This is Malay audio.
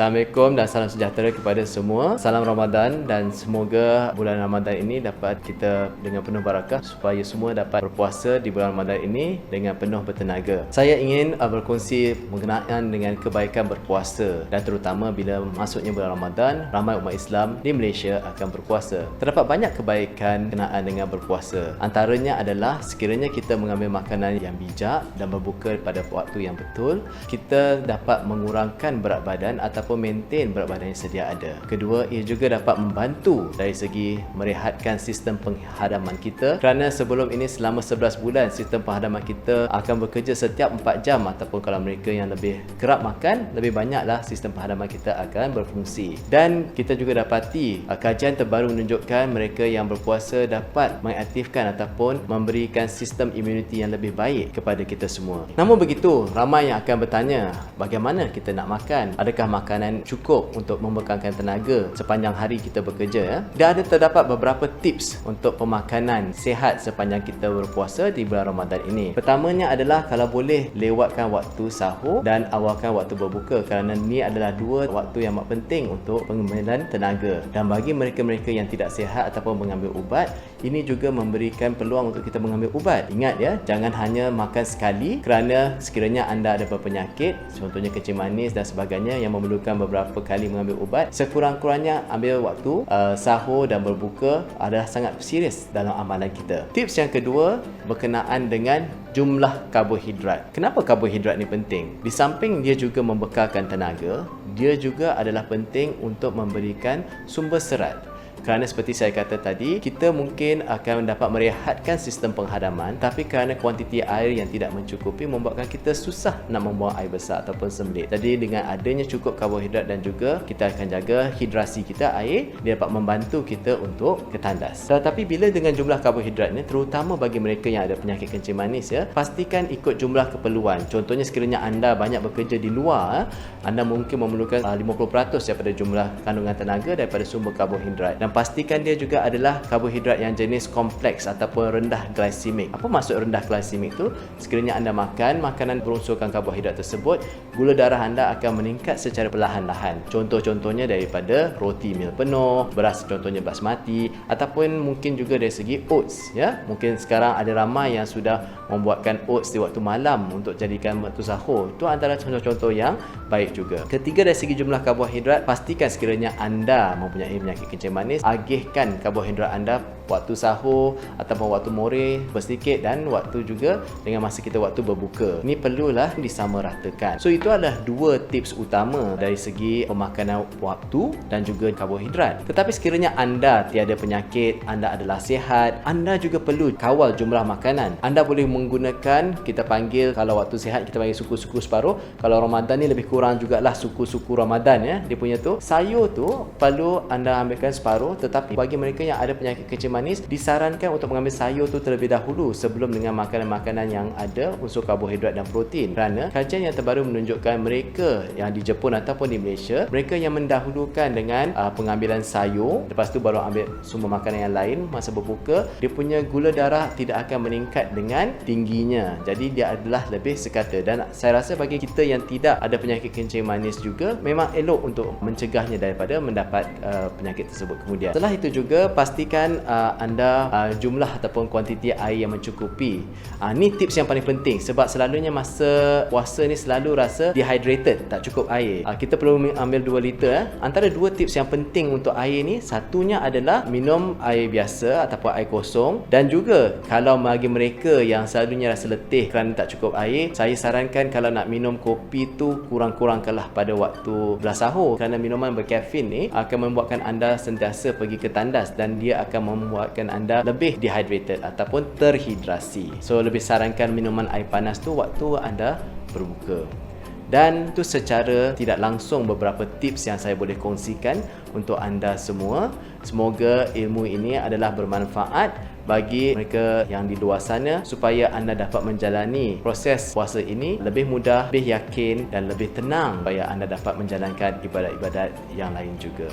Assalamualaikum dan salam sejahtera kepada semua. Salam Ramadan dan semoga bulan Ramadan ini dapat kita dengan penuh barakah supaya semua dapat berpuasa di bulan Ramadan ini dengan penuh bertenaga. Saya ingin berkongsi mengenai dengan kebaikan berpuasa dan terutama bila masuknya bulan Ramadan, ramai umat Islam di Malaysia akan berpuasa. Terdapat banyak kebaikan berkenaan dengan berpuasa. Antaranya adalah sekiranya kita mengambil makanan yang bijak dan berbuka pada waktu yang betul, kita dapat mengurangkan berat badan ataupun maintain berat badan yang sedia ada. Kedua, ia juga dapat membantu dari segi merehatkan sistem penghadaman kita, kerana sebelum ini selama 11 bulan sistem penghadaman kita akan bekerja setiap 4 jam, ataupun kalau mereka yang lebih kerap makan, lebih banyaklah sistem penghadaman kita akan berfungsi. Dan kita juga dapati kajian terbaru menunjukkan mereka yang berpuasa dapat mengaktifkan ataupun memberikan sistem imuniti yang lebih baik kepada kita semua. Namun begitu, ramai yang akan bertanya, bagaimana kita nak makan? Adakah makanan cukup untuk membekalkan tenaga sepanjang hari kita bekerja? Dan ada terdapat beberapa tips untuk pemakanan sihat sepanjang kita berpuasa di bulan Ramadan ini. Pertamanya adalah kalau boleh lewatkan waktu sahur dan awalkan waktu berbuka, kerana ini adalah dua waktu yang amat penting untuk pengambilan tenaga. Dan bagi mereka-mereka yang tidak sihat ataupun mengambil ubat, ini juga memberikan peluang untuk kita mengambil ubat. Ingat ya, jangan hanya makan sekali, kerana sekiranya anda ada penyakit, contohnya kencing manis dan sebagainya yang memerlukan beberapa kali mengambil ubat, sekurang-kurangnya ambil waktu sahur dan berbuka adalah sangat serius dalam amalan kita. Tips yang kedua berkenaan dengan jumlah karbohidrat. Kenapa karbohidrat ni penting? Di samping dia juga membekalkan tenaga, dia juga adalah penting untuk memberikan sumber serat. Kerana seperti saya kata tadi, kita mungkin akan dapat merehatkan sistem penghadaman, tapi kerana kuantiti air yang tidak mencukupi membuatkan kita susah nak membuang air besar ataupun sembelit. Jadi dengan adanya cukup karbohidrat dan juga kita akan jaga hidrasi kita, air, dia dapat membantu kita untuk ketandas. Tetapi bila dengan jumlah karbohidrat ni, terutama bagi mereka yang ada penyakit kencing manis ya, pastikan ikut jumlah keperluan. Contohnya sekiranya anda banyak bekerja di luar, anda mungkin memerlukan 50% daripada jumlah kandungan tenaga daripada sumber karbohidrat. Dan pastikan dia juga adalah karbohidrat yang jenis kompleks ataupun rendah glycemic. Apa maksud rendah glycemic tu? Sekiranya anda makan makanan berunsurkan karbohidrat tersebut, gula darah anda akan meningkat secara perlahan-lahan. Contoh-contohnya daripada roti mil penuh, beras contohnya basmati, ataupun mungkin juga dari segi oats ya. Mungkin sekarang ada ramai yang sudah membuatkan oats di waktu malam untuk jadikan waktu sahur. Itu antara contoh-contoh yang baik juga. Ketiga, dari segi jumlah karbohidrat, pastikan sekiranya anda mempunyai penyakit kencing manis, agihkan karbohidrat anda waktu sahur ataupun waktu more bersedikit, dan waktu juga dengan masa kita waktu berbuka. Ini perlulah disamaratakan. So itu adalah dua tips utama dari segi pemakanan waktu dan juga karbohidrat. Tetapi sekiranya anda tiada penyakit, anda adalah sihat, anda juga perlu kawal jumlah makanan. Anda boleh menggunakan, kita panggil, kalau waktu sihat kita panggil suku-suku separuh, kalau Ramadan ni lebih kurang jugalah suku-suku Ramadan ya. Dia punya tu, sayur tu perlu anda ambilkan separuh, tetapi bagi mereka yang ada penyakit kencing manis, disarankan untuk mengambil sayur tu terlebih dahulu sebelum dengan makanan-makanan yang ada unsur karbohidrat dan protein. Kerana kajian yang terbaru menunjukkan mereka yang di Jepun ataupun di Malaysia, mereka yang mendahulukan dengan pengambilan sayur, lepas tu baru ambil sumber makanan yang lain masa berbuka, dia punya gula darah tidak akan meningkat dengan tingginya. Jadi dia adalah lebih sekata. Dan saya rasa bagi kita yang tidak ada penyakit kencing manis juga, memang elok untuk mencegahnya daripada mendapat penyakit tersebut kemudian. Setelah itu juga pastikan anda jumlah ataupun kuantiti air yang mencukupi. Ni tips yang paling penting, sebab selalunya masa puasa ni selalu rasa dehydrated, tak cukup air. Kita perlu ambil 2 liter. Antara dua tips yang penting untuk air ni, satunya adalah minum air biasa ataupun air kosong, dan juga kalau bagi mereka yang selalunya rasa letih kerana tak cukup air, saya sarankan kalau nak minum kopi tu kurang-kurangkanlah pada waktu belah sahur, kerana minuman berkafein ni akan membuatkan anda sentiasa pergi ke tandas dan dia akan membuatkan anda lebih dehydrated ataupun terhidrasi. So lebih sarankan minuman air panas tu waktu anda berbuka. Dan itu secara tidak langsung beberapa tips yang saya boleh kongsikan untuk anda semua. Semoga ilmu ini adalah bermanfaat bagi mereka yang di luar sana, supaya anda dapat menjalani proses puasa ini lebih mudah, lebih yakin dan lebih tenang, supaya anda dapat menjalankan ibadat-ibadat yang lain juga.